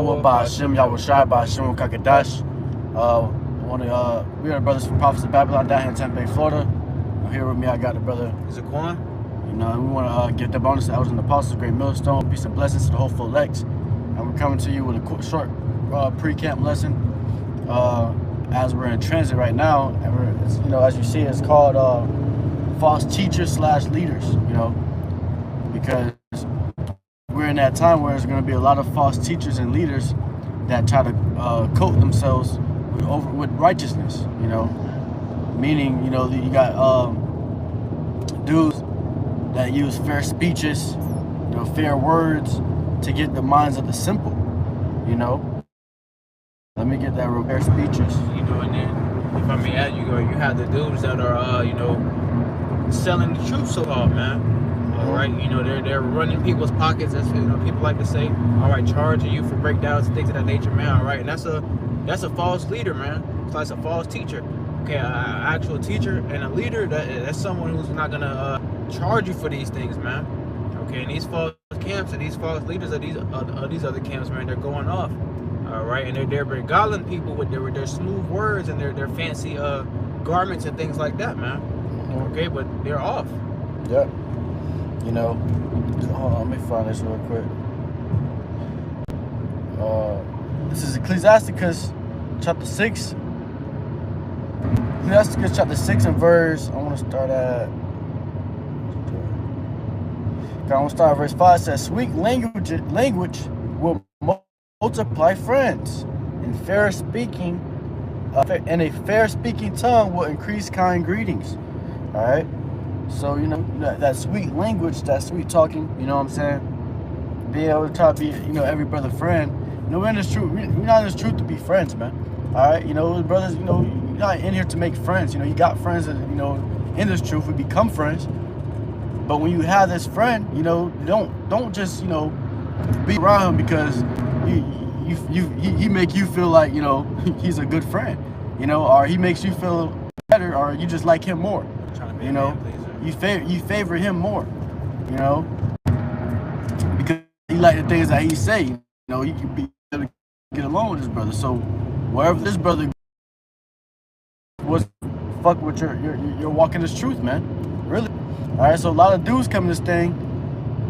Ba'Hashem Yahushai Ba'Hashem Kakadash. We are the brothers from Prophets of Babylon down here in Tampa Bay, Florida. Here with me, I got the brother Zaquan. We want to get the bonus elders and apostles, great millstone, peace and blessings to the whole full elect. And we're coming to you with a short pre-camp lesson as we're in transit right now. And as you see, it's called false teachers / leaders. Because we're in that time where there's going to be a lot of false teachers and leaders that try to coat themselves with righteousness. Meaning you got dudes that use fair speeches, fair words to get the minds of the simple. Let me get that real fair speeches. And then if I may add, you have the dudes that are selling the truth so hard, man. All right, they're running people's pockets. That's people like to say, all right, charging you for breakdowns and things of that nature, man. All right, and that's a false leader, man. It's like a false teacher. Okay, an actual teacher and a leader, that's someone who's not gonna charge you for these things, man. Okay, and these false camps and these false leaders of these other camps, man, they're going off. All right, and they're beguiling people with their smooth words and their fancy garments and things like that, man. Okay, but they're off. Yep. Hold on, let me find this real quick. This is Ecclesiasticus chapter 6. Ecclesiasticus chapter 6 and verse, I want to start at verse 5. It says, sweet language will multiply friends, and fair speaking, and a fair speaking tongue will increase kind greetings. All right. So, that sweet language, that sweet talking, what I'm saying? Being able to try to be, every brother friend. We're in this truth. We're not in this truth to be friends, man. All right? Brothers, you're not in here to make friends. You got friends that, in this truth, we become friends. But when you have this friend, don't just, be around him because he make you feel like, he's a good friend, or he makes you feel better, or you just like him more, You favor him more, because he like the things that he say. You can be able to get along with this brother. So wherever this brother was, fuck with you're walking this truth, man. Really. All right. So a lot of dudes come to this thing,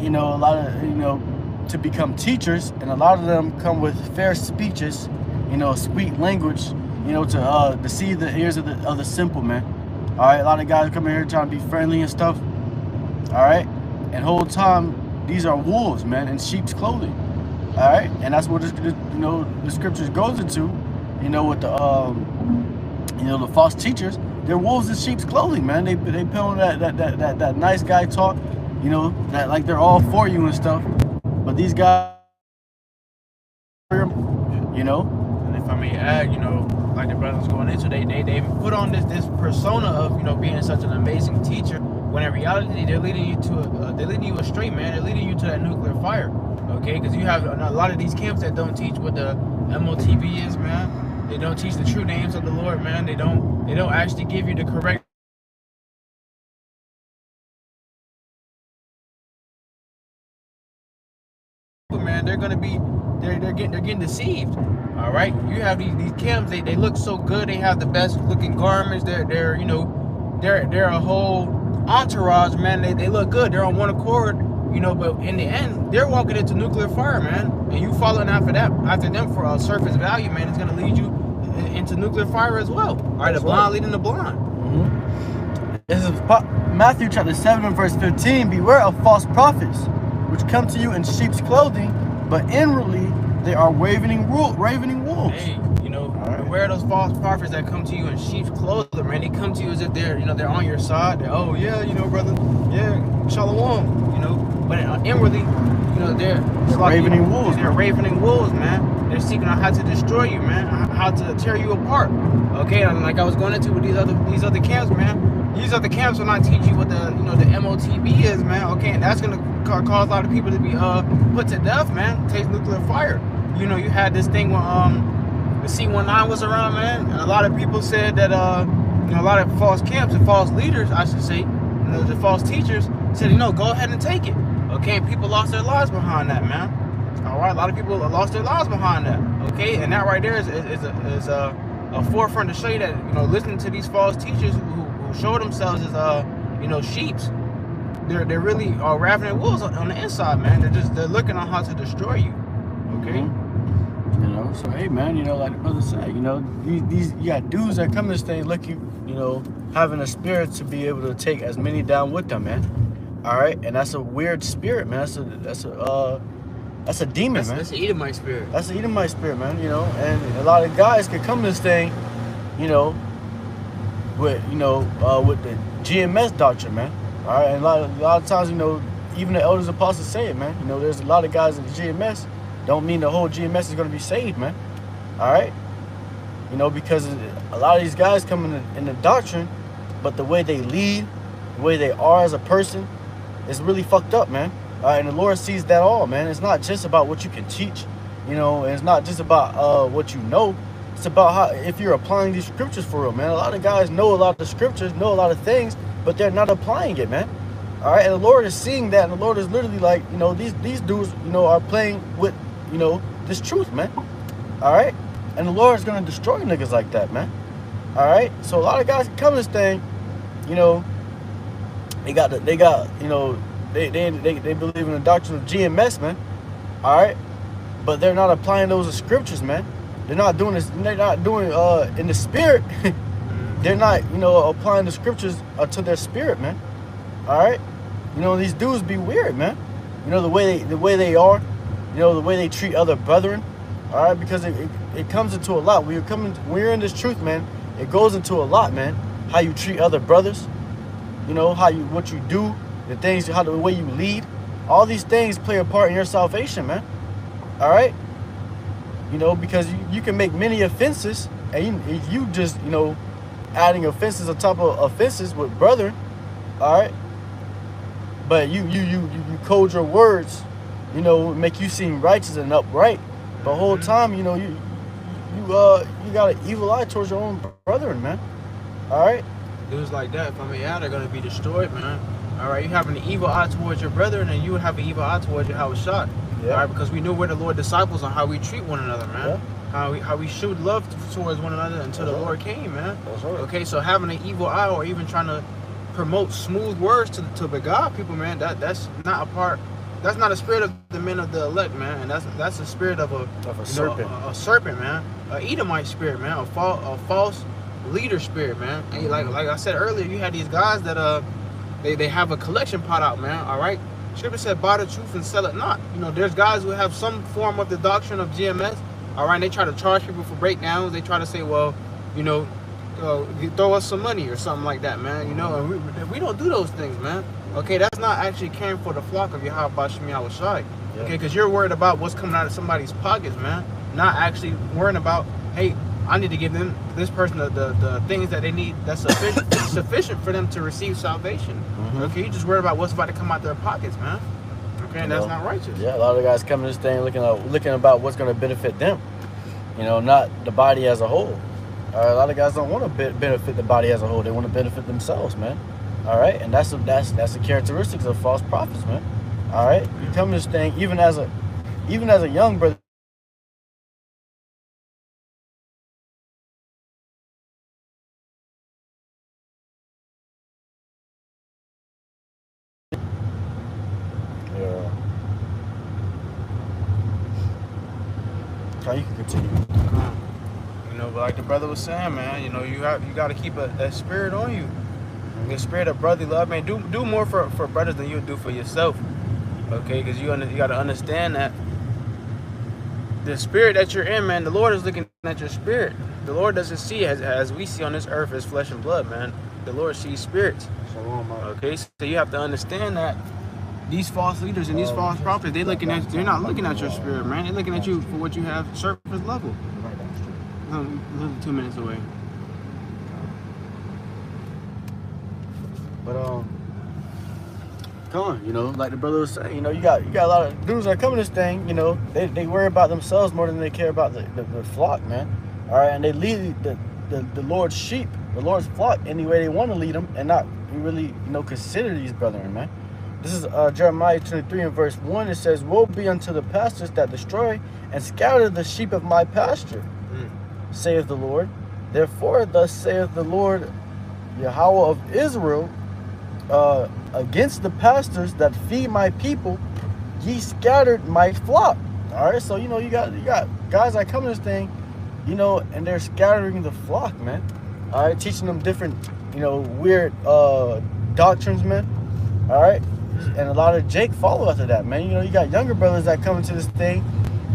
a lot of to become teachers, and a lot of them come with fair speeches, sweet language, to deceive the ears of the simple, man. All right, a lot of guys come in here trying to be friendly and stuff. All right, and whole time these are wolves, man, in sheep's clothing. All right, and that's what the scriptures goes into. With the false teachers, they're wolves in sheep's clothing, man. They put on that nice guy talk, that like they're all for you and stuff. But these guys, And if I may add, like the brothers going into, they put on this persona of being such an amazing teacher, when in reality they're leading you astray, man. They're leading you to that nuclear fire. Okay, because you have a lot of these camps that don't teach what the MOTB is, man. They don't teach the true names of the Lord, man. They don't actually give you the correct. Man, they're getting deceived. All right, you have these camps. They look so good. They have the best looking garments. They're a whole entourage, man. They look good. They're on one accord, But in the end, they're walking into nuclear fire, man. And you following after them for a surface value, man. It's gonna lead you into nuclear fire as well. All right, the blind leading the blind. This is Matthew chapter 7 and verse 15. Beware of false prophets, which come to you in sheep's clothing, but inwardly they are ravening wolves. Hey, beware of those false prophets that come to you in sheep's clothing, man. They come to you as if they're on your side. Oh yeah, brother, yeah, shalom, But inwardly, they're ravening wolves. They're ravening wolves, man. They're seeking out how to destroy you, man. How to tear you apart. Okay, and like I was going into with these other camps, man. These other camps will not teach you what the MOTB is, man. Okay, and that's gonna cause a lot of people to be put to death, man. Taste nuclear fire. You had this thing when the C-19 was around, man, and a lot of people said that a lot of false camps and false leaders, I should say, the false teachers said, go ahead and take it. Okay, and people lost their lives behind that, man. All right, a lot of people lost their lives behind that. Okay, and that right there is a forefront to show you that, you know, listening to these false teachers who show themselves as you know, sheeps, they're really ravening wolves on the inside, man. They're looking on how to destroy you. Okay. You know, so hey, man, you know, like the brother said, you know, these you got dudes that come to this thing looking, you know, having a spirit to be able to take as many down with them, man. All right, and that's a weird spirit, man. That's a demon, man. That's an Edomite spirit. That's an Edomite spirit, man. You know, and a lot of guys can come to this thing, you know, with the GMS doctrine, man. All right, and a lot of times, you know, even the elders apostles say it, man. You know, there's a lot of guys in the GMS. Don't mean the whole GMS is going to be saved, man. All right? You know, because a lot of these guys come in the doctrine, but the way they lead, the way they are as a person, is really fucked up, man. All right? And the Lord sees that all, man. It's not just about what you can teach, you know, and it's not just about what you know. It's about how, if you're applying these scriptures for real, man. A lot of guys know a lot of the scriptures, know a lot of things, but they're not applying it, man. All right? And the Lord is seeing that, and the Lord is literally like, you know, these dudes, you know, are playing with, you know, this truth, man. All right? And the Lord is going to destroy niggas like that, man. All right? So a lot of guys come to this thing, you know, they you know, they believe in the doctrine of GMS, man. All right? But they're not applying those scriptures, man. They're not doing this, they're not doing in the spirit. They're not, you know, applying the scriptures to their spirit, man. All right? You know, these dudes be weird, man. You know, the way they are. You know, the way they treat other brethren, all right? Because it comes into a lot. When you're in this truth, man, it goes into a lot, man. How you treat other brothers, you know, what you do, the things, the way you lead. All these things play a part in your salvation, man. All right? You know, because you can make many offenses, and you just, you know, adding offenses on top of offenses with brethren, all right? But you code your words, you know, make you seem righteous and upright. The whole time, you know, you got an evil eye towards your own brethren, man. All right? Dudes like that, if I may add, are going to be destroyed, man. All right? You have an evil eye towards your brethren, and you would have an evil eye towards your house shot. Yeah. All right? Because we knew we're the Lord disciples on how we treat one another, man. Yeah. How we showed love towards one another until the Lord came, man. That's right. Okay, so having an evil eye or even trying to promote smooth words to beguile people, man, that's not a part. That's not a spirit of the men of the elect, man, and that's a spirit of a serpent. A serpent, man, a Edomite spirit, man, a false leader spirit, man. And like I said earlier, you had these guys that they have a collection pot out, man. All right, Scripture said, "Buy the truth and sell it not." You know, there's guys who have some form of the doctrine of GMS. All right, and they try to charge people for breakdowns. They try to say, well, you know, throw us some money or something like that, man. You know, and we don't do those things, man. Okay, that's not actually caring for the flock of Yahweh Shem Yahushai. Yeah. Okay, because you're worried about what's coming out of somebody's pockets, man. Not actually worrying about, hey, I need to give this person the things that they need that's sufficient for them to receive salvation. Mm-hmm. Okay, you just worried about what's about to come out their pockets, man. Okay, and that's not righteous. Yeah, a lot of guys come to this thing looking about what's going to benefit them. You know, not the body as a whole. A lot of guys don't want to benefit the body as a whole. They want to benefit themselves, man. All right, and that's the characteristics of false prophets, man. All right, you come to this thing even as a young brother. Yeah. You can continue. You know, but like the brother was saying, man, you know, you got to keep that spirit on you. The spirit of brotherly love, man. Do more for brothers than you do for yourself. Okay, because you got to understand that the spirit that you're in, man, the Lord is looking at your spirit. The Lord doesn't see as we see on this earth as flesh and blood, man. The Lord sees spirits. Okay, so you have to understand that these false leaders and these false prophets, they're not looking at your spirit, man. They're looking at you for what you have surface level. 2 minutes away. But come on, you know, like the brother was saying, you know, you got a lot of dudes that come to this thing, you know, they worry about themselves more than they care about the flock, man. All right, and they lead the Lord's sheep, the Lord's flock, any way they want to lead them, and not really, you know, consider these brethren, man. This is Jeremiah 23 and verse 1. It says, "Woe be unto the pastors that destroy and scatter the sheep of my pasture, saith the Lord. Therefore, thus saith the Lord, Yahweh of Israel, against the pastors that feed my people, ye scattered my flock." All right, so you got guys that come to this thing, and they're scattering the flock, man. All right, teaching them different, weird doctrines, man. All right, and a lot of Jake follow after that, man. You got younger brothers that come into this thing,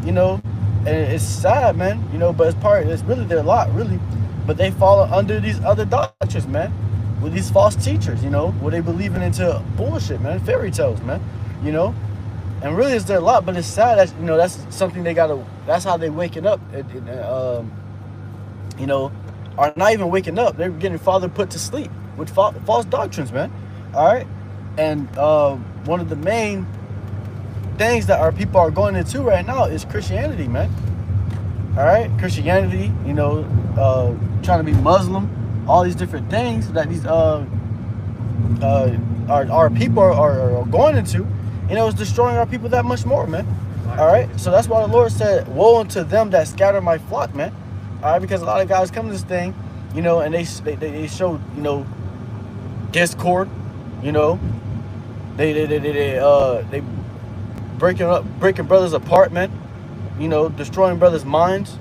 and it's sad, man. But it's really their lot, really. But they follow under these other doctrines, man, with these false teachers, where they believing into bullshit, man, fairy tales, man, and really it's their lot. But it's sad that that's something that's how they waking up, are not even waking up. They're getting father put to sleep with false doctrines, man. All right, and one of the main things that our people are going into right now is Christianity, man. All right, Christianity, trying to be Muslim, all these different things that these our people are going into, it's destroying our people that much more, man. All right, so that's why the Lord said, "Woe unto them that scatter my flock," man. All right, because a lot of guys come to this thing, and they show, discord, they breaking brothers apart, man. Destroying brothers' minds,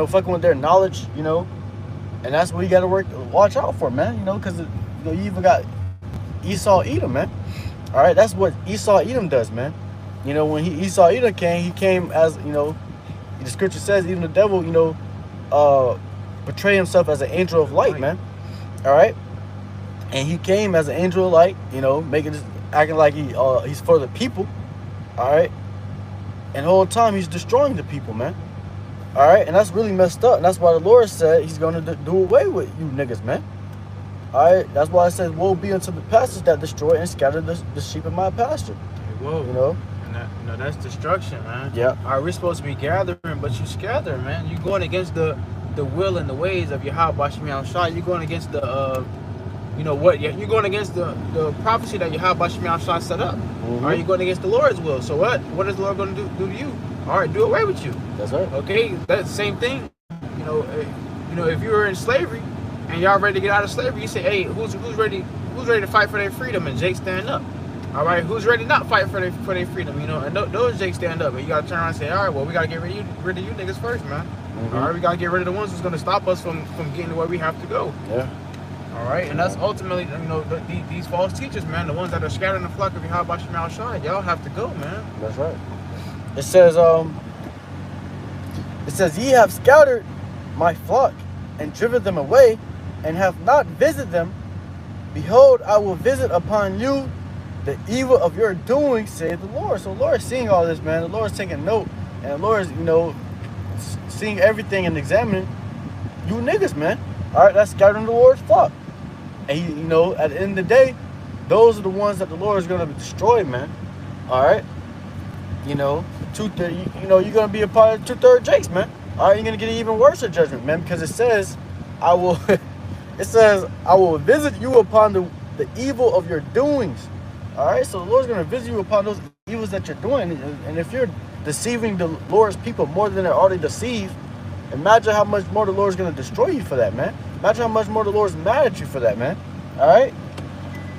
fucking with their knowledge, and that's what you got to watch out for, man. Because you even got Esau Edom, man. All right, that's what Esau Edom does, man. When Esau Edom came, he came as the scripture says, even the devil, portray himself as an angel of light, man. All right, and he came as an angel of light, acting like he's for the people. All right, and the whole time he's destroying the people, man. All right, and that's really messed up. And that's why the Lord said he's going to do away with you niggas, man. All right, that's why I said, "Woe be unto the pastors that destroy and scatter the sheep of my pasture." Whoa. And that's destruction, man. Yeah. All right, we're supposed to be gathering, but you scatter, man. You're going against the will and the ways of Yahweh Shemiah Shai. You're going against the you're going against the prophecy that Yahweh Shemiah Shai set up. Mm-hmm. All right, you're going against the Lord's will. So what is the Lord going to do to you? All right, do away with you. That's right. Okay, that's the same thing. If you were in slavery and y'all ready to get out of slavery, you say, "Hey, who's ready to fight for their freedom?" And Jake stand up. All right, who's ready to not fight for their freedom? And those Jake stand up, and you gotta turn around and say, "All right, well, we gotta get rid of you niggas first, man. Mm-hmm. All right, we gotta get rid of the ones who's gonna stop us from getting to where we have to go." Yeah. All right, and that's ultimately, these false teachers, man, the ones that are scattering the flock of Yahweh Shemiah Shai, y'all have to go, man. That's right. It says, "Ye have scattered my flock and driven them away, and have not visited them. Behold, I will visit upon you the evil of your doing, saith the Lord." So the Lord is seeing all this, man. The Lord is taking note, and the Lord is, seeing everything and examining you niggas, man. All right, that's scattering the Lord's flock. And he, at the end of the day, those are the ones that the Lord is going to destroy, man. All right, you're going to be a part of 2/3 Jakes, man. All right, you're going to get an even worse judgment, man, because it says, "I will visit you upon the evil of your doings." All right, so the Lord's going to visit you upon those evils that you're doing. And if you're deceiving the Lord's people more than they're already deceived, imagine how much more the Lord's going to destroy you for that, man. Imagine how much more the Lord's mad at you for that, man. All right,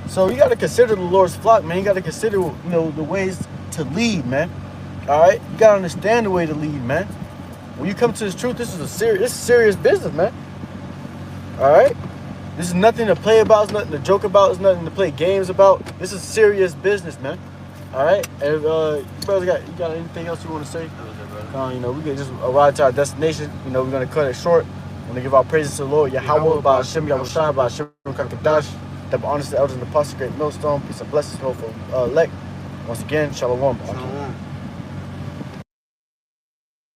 so you got to consider the Lord's flock, man. You got to consider, the ways to lead, man. All right, you got to understand the way to lead, man. When you come to this truth, this is serious business, man. All right, this is nothing to play about. It's nothing to joke about. It's nothing to play games about. This is serious business, man. All right, and you got anything else you want to say? We could just arrive to our destination. We're gonna cut it short. We're gonna give our praises to the Lord Yahweh, by Hashem Yahushua, by Hashem Kakadash, that honest the elders and the apostles, great millstone, peace and blessings, for elect. Once again, shalom. Shalom.